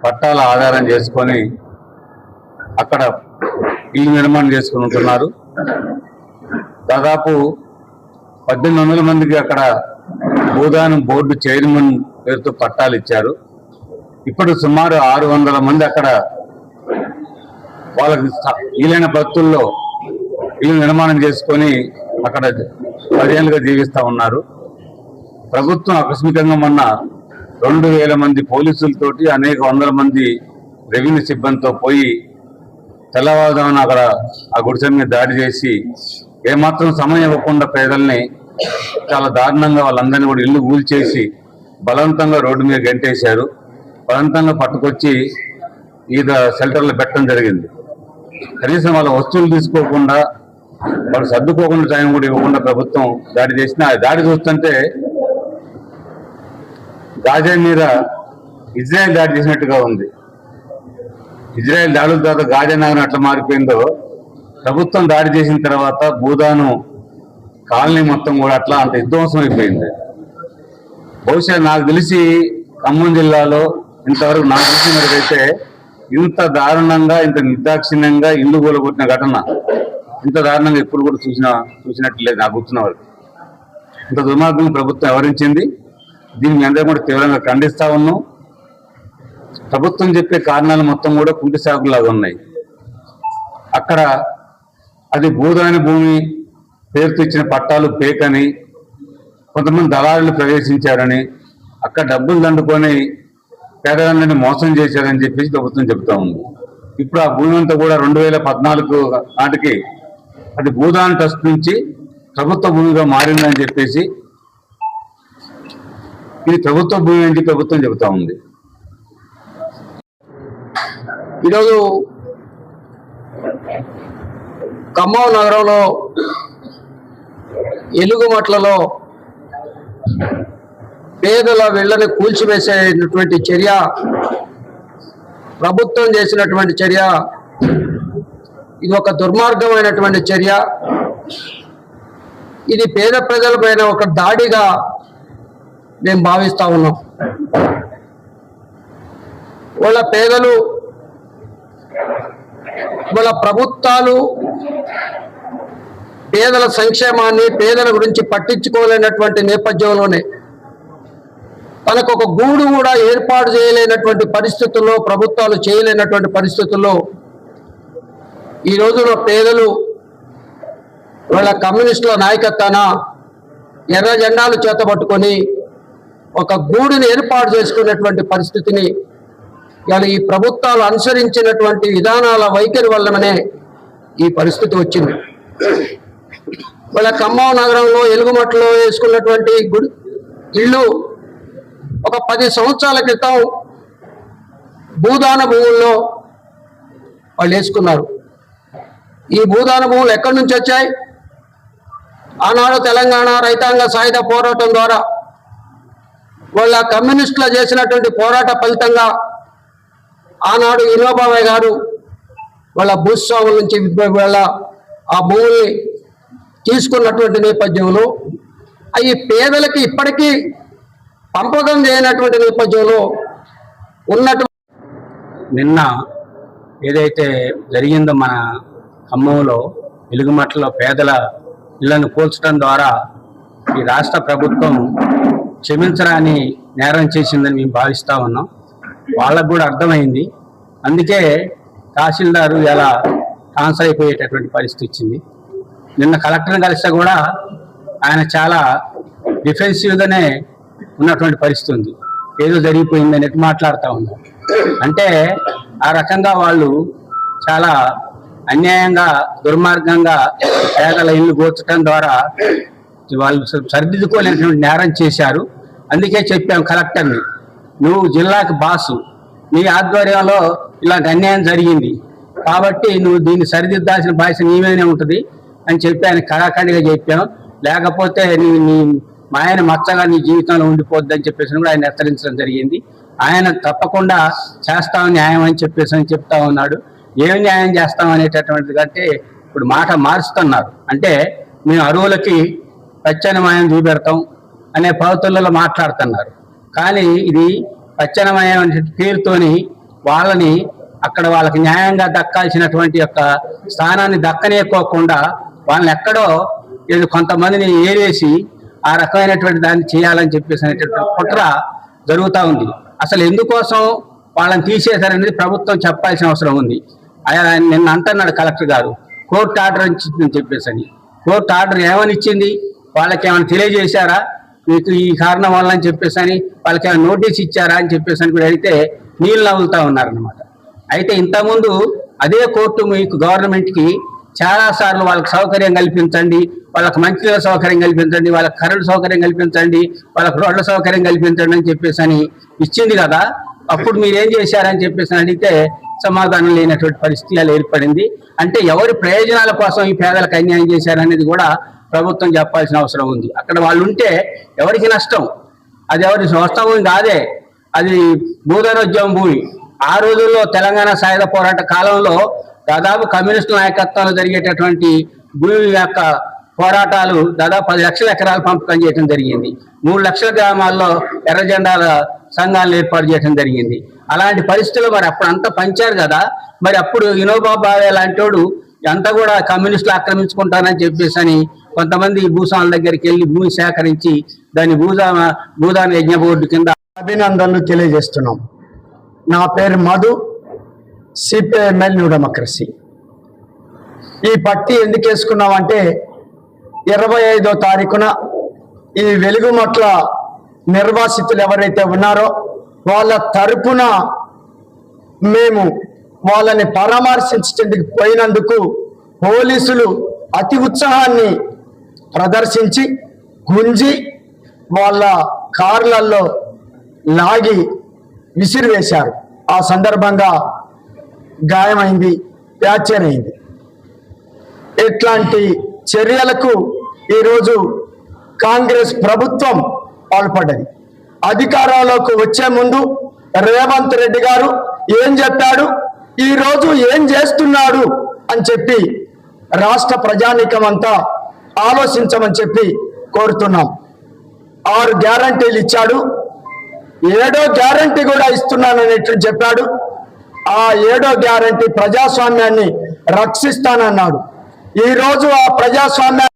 పట్టాల ఆధారం చేసుకొని అక్కడ ఇల్లు నిర్మాణం చేసుకుని ఉంటున్నారు. దాదాపు 1800 మందికి అక్కడ భూదానం బోర్డు చైర్మన్ పేరుతో పట్టాలు ఇచ్చారు. ఇప్పుడు సుమారు 600 మంది అక్కడ వాళ్ళకి వీలైన పద్ధతుల్లో ఇల్లు నిర్మాణం చేసుకొని అక్కడ 10 ఏళ్ళుగా జీవిస్తూ ఉన్నారు. ప్రభుత్వం ఆకస్మికంగా మొన్న 2000 మంది పోలీసులతోటి అనేక వందల మంది రెవెన్యూ సిబ్బందితో పోయి తెల్లవారుజామున అక్కడ ఆ గుడిసె మీద దాడి చేసి ఏమాత్రం సమయం ఇవ్వకుండా పేదల్ని చాలా దారుణంగా వాళ్ళందరినీ కూడా ఇల్లు కూల్చేసి బలవంతంగా రోడ్డు మీద గంటేశారు. బలవంతంగా పట్టుకొచ్చి ఈద షెల్టర్లు పెట్టడం జరిగింది. కనీసం వాళ్ళ వస్తువులు తీసుకోకుండా వాళ్ళు సర్దుకోకుండా టైం కూడా ఇవ్వకుండా ప్రభుత్వం దాడి చేసిన ఆ దాడి చూస్తుంటే గాజా మీద ఇజ్రాయెల్ దాడి చేసినట్టుగా ఉంది. ఇజ్రాయెల్ దాడుల తర్వాత గాజా నగరం ఎట్లా మారిపోయిందో ప్రభుత్వం దాడి చేసిన తర్వాత భూదాను కాలనీ మొత్తం కూడా అట్లా అంత విధ్వంసం అయిపోయింది. బహుశా నాకు తెలిసి ఖమ్మం జిల్లాలో ఇంతవరకు నాకు తెలిసిన వరకైతే ఇంత దారుణంగా ఇంత నిర్దాక్షిణ్యంగా ఇల్లు కూలగొట్టిన ఘటన ఇంత దారుణంగా ఎప్పుడు కూడా చూసినట్టు లేదు నాకు గుర్తున్న వరకు. ఇంత దుర్మార్గంగా ప్రభుత్వం వ్యవహరించింది. దీన్ని అందరూ కూడా తీవ్రంగా ఖండిస్తా ఉన్నాం. ప్రభుత్వం చెప్పే కారణాలు మొత్తం కూడా కుంటి సాగులాగా ఉన్నాయి. అక్కడ అది భూదాని భూమి పేరుతో ఇచ్చిన పట్టాలు పేకని కొంతమంది దళారులు ప్రవేశించారని అక్కడ డబ్బులు దండుకొని పేదలందరినీ మోసం చేశారని చెప్పేసి ప్రభుత్వం చెబుతా ఉంది. ఇప్పుడు ఆ భూమి అంతా కూడా 2014 నాటికి అది భూదాన్ ట్రస్ట్ నుంచి ప్రభుత్వ భూమిగా మారిందని చెప్పేసి ఇది ప్రభుత్వ భూమి అని ప్రభుత్వం చెబుతా ఉంది. ఈరోజు ఖమ్మం నగరంలో ఎలుగుమట్లలో పేదల వీళ్ళని కూల్చివేసేటువంటి చర్య, ప్రభుత్వం చేసినటువంటి చర్య, ఇది ఒక దుర్మార్గమైనటువంటి చర్య. ఇది పేద ప్రజలపైన ఒక దాడిగా మేము భావిస్తా ఉన్నాం. వాళ్ళ పేదలు, వాళ్ళ ప్రభుత్వాలు పేదల సంక్షేమాన్ని, పేదల గురించి పట్టించుకోలేనటువంటి నేపథ్యంలోనే తనకు ఒక గూడు కూడా ఏర్పాటు చేయలేనటువంటి పరిస్థితుల్లో, ప్రభుత్వాలు చేయలేనటువంటి పరిస్థితుల్లో ఈ రోజున పేదలు వాళ్ళ కమ్యూనిస్టుల నాయకత్వాన ఎర్ర జెండాలు చేతబట్టుకొని ఒక గూడుని ఏర్పాటు చేసుకునేటువంటి పరిస్థితిని ఇవాళ ఈ ప్రభుత్వాలు అనుసరించినటువంటి విధానాల వైఖరి వల్లనే ఈ పరిస్థితి వచ్చింది. వాళ్ళ ఖమ్మం నగరంలో ఎలుగుమట్లో వేసుకున్నటువంటి ఇళ్ళు ఒక 10 సంవత్సరాల క్రితం భూదాన భూముల్లో వాళ్ళు వేసుకున్నారు. ఈ భూదాన భూములు ఎక్కడి నుంచి వచ్చాయి? ఆనాడు తెలంగాణ రైతాంగ సాయుధ పోరాటం ద్వారా వాళ్ళ కమ్యూనిస్టులు చేసినటువంటి పోరాట ఫలితంగా ఆనాడు వినోబాబాయ్ గారు వాళ్ళ భూస్వాముల నుంచి వాళ్ళ ఆ భూముల్ని తీసుకున్నటువంటి నేపథ్యంలో అవి పేదలకి ఇప్పటికీ పంపకం చేయనటువంటి నేపథ్యంలో ఉన్నటువంటి నిన్న ఏదైతే జరిగిందో మన ఖమ్మంలో వెలుగుమట్లలో పేదల ఇళ్లను కూల్చడం ద్వారా ఈ రాష్ట్ర ప్రభుత్వం క్షమించరాని నేరం చేసిందని మేము భావిస్తూ ఉన్నాం. వాళ్ళకు కూడా అర్థమైంది. అందుకే తహసీల్దారు ఇలా ట్రాన్స్ఫర్ అయిపోయేటటువంటి పరిస్థితి వచ్చింది. నిన్న కలెక్టర్ని కలిస్తే కూడా ఆయన చాలా డిఫెన్సివ్గానే ఉన్నటువంటి పరిస్థితి ఉంది. ఏదో జరిగిపోయిందని ఎట్టు మాట్లాడుతూ ఉన్నారు. అంటే ఆ రకంగా వాళ్ళు చాలా అన్యాయంగా, దుర్మార్గంగా పేదల ఇల్లు గోచడం ద్వారా వాళ్ళు సరిదిద్దుకోలేనటువంటి నేరం చేశారు. అందుకే చెప్పాం కలెక్టర్ని, నువ్వు జిల్లాకి బాసు, నీ ఆధ్వర్యంలో ఇలాంటి అన్యాయం జరిగింది కాబట్టి నువ్వు దీన్ని సరిదిద్దాల్సిన బాధ్యత నీవేనే ఉంటుంది అని చెప్పి ఆయన కళాఖండిగా చెప్పాం. లేకపోతే నీ ఆయన మచ్చగా నీ జీవితంలో ఉండిపోద్ది అని చెప్పేసి కూడా ఆయన హెచ్చరించడం జరిగింది. ఆయన తప్పకుండా చేస్తామని న్యాయం అని చెప్పేసి చెప్తా ఉన్నాడు. ఏం న్యాయం చేస్తాం అనేటటువంటిది కంటే ఇప్పుడు మాట మారుస్తున్నారు. అంటే మేము అరువులకి ప్రత్యామ్నాయం చూపెడతాం అనే పద్ధతులలో మాట్లాడుతున్నారు. కానీ ఇది ప్రత్యామ్నాయ పేరుతోని వాళ్ళని అక్కడ వాళ్ళకి న్యాయంగా దక్కాల్సినటువంటి యొక్క స్థానాన్ని దక్కనేకోకుండా వాళ్ళని ఎక్కడో ఏదో కొంతమందిని ఏరేసి ఆ రకమైనటువంటి దాన్ని చేయాలని చెప్పేసి అనేటటువంటి కుట్ర జరుగుతూ ఉంది. అసలు ఎందుకోసం వాళ్ళని తీసేశారనేది ప్రభుత్వం చెప్పాల్సిన అవసరం ఉంది. నిన్న అంటున్నాడు కలెక్టర్ గారు కోర్టు ఆర్డర్ ఇచ్చిందని చెప్పేసి అని. కోర్టు ఆర్డర్ ఏమని ఇచ్చింది? వాళ్ళకి ఏమైనా తెలియజేశారా మీకు ఈ కారణం వల్ల అని చెప్పేసి అని? వాళ్ళకి ఏమైనా నోటీస్ ఇచ్చారా అని చెప్పేసి అని కూడా అడిగితే నీళ్ళు నవ్వులుతా ఉన్నారనమాట. అయితే ఇంతకుముందు అదే కోర్టు మీకు గవర్నమెంట్కి చాలా సార్లు వాళ్ళకి సౌకర్యం కల్పించండి, వాళ్ళకి మంచినీళ్ళ సౌకర్యం కల్పించండి, వాళ్ళకి కరెంటు సౌకర్యం కల్పించండి, వాళ్ళకి రోడ్ల సౌకర్యం కల్పించండి అని చెప్పేసి అని ఇచ్చింది కదా. అప్పుడు మీరు ఏం చేశారని చెప్పేసి అడిగితే సమాధానం లేనటువంటి పరిస్థితి అలా ఏర్పడింది. అంటే ఎవరి ప్రయోజనాల కోసం ఈ పేదలకు అన్యాయం చేశారనేది కూడా ప్రభుత్వం చెప్పాల్సిన అవసరం ఉంది. అక్కడ వాళ్ళు ఉంటే ఎవరికి నష్టం? అది ఎవరి స్వస్థ భూమి కాదే, అది భూధనోద్యమం భూమి. ఆ రోజుల్లో తెలంగాణ సాయుధ పోరాట కాలంలో దాదాపు కమ్యూనిస్టు నాయకత్వంలో జరిగేటటువంటి భూమి యొక్క పోరాటాలు దాదాపు 10 లక్షల ఎకరాలు పంపకం చేయడం జరిగింది. 3 లక్షల గ్రామాల్లో ఎర్ర జెండాల సంఘాలను ఏర్పాటు చేయడం జరిగింది. అలాంటి పరిస్థితుల్లో మరి అప్పుడు అంతా పంచారు కదా. మరి అప్పుడు వినోబా భావే లాంటి వాడు అంతా కూడా కమ్యూనిస్టులు ఆక్రమించుకుంటారని చెప్పేసి అని కొంతమంది భూస్వాముల దగ్గరికి వెళ్ళి భూమి సేకరించి దాన్ని భూదాన యజ్ఞ బోర్డు కింద అభినందనలు తెలియజేస్తున్నాం. నా పేరు మధు, సిపిఐఎంఎల్ న్యూ డెమోక్రసీ. ఈ పట్టి ఎందుకు వేసుకున్నామంటే 25వ తారీఖున ఈ వెలుగుమట్ల నిర్వాసితులు ఎవరైతే ఉన్నారో వాళ్ళ తరపున మేము వాళ్ళని పరామర్శించడానికి పోయినందుకు పోలీసులు అతి ఉత్సాహాన్ని ప్రదర్శించి గుంజి వాళ్ళ కార్లలో లాగి విసిరివేశారు. ఆ సందర్భంగా గాయమైంది, ఫ్రాక్చర్ అయింది. ఇట్లాంటి చర్యలకు ఈరోజు కాంగ్రెస్ ప్రభుత్వం పాల్పడ్డది. అధికారంలోకి వచ్చే ముందు రేవంత్ రెడ్డి గారు ఏం చెప్పాడు, ఈరోజు ఏం చేస్తున్నాడు అని చెప్పి రాష్ట్ర ప్రజానీకం అంతా ఆలోచించమని చెప్పి కోరుతున్నాం. 6 గ్యారంటీలు ఇచ్చాడు, 7వ గ్యారంటీ కూడా ఇస్తున్నాననేట్టు చెప్పాడు. ఆ 7వ గ్యారంటీ ప్రజాస్వామ్యాన్ని రక్షిస్తానన్నాడు. ఈరోజు ఆ ప్రజాస్వామ్యాన్ని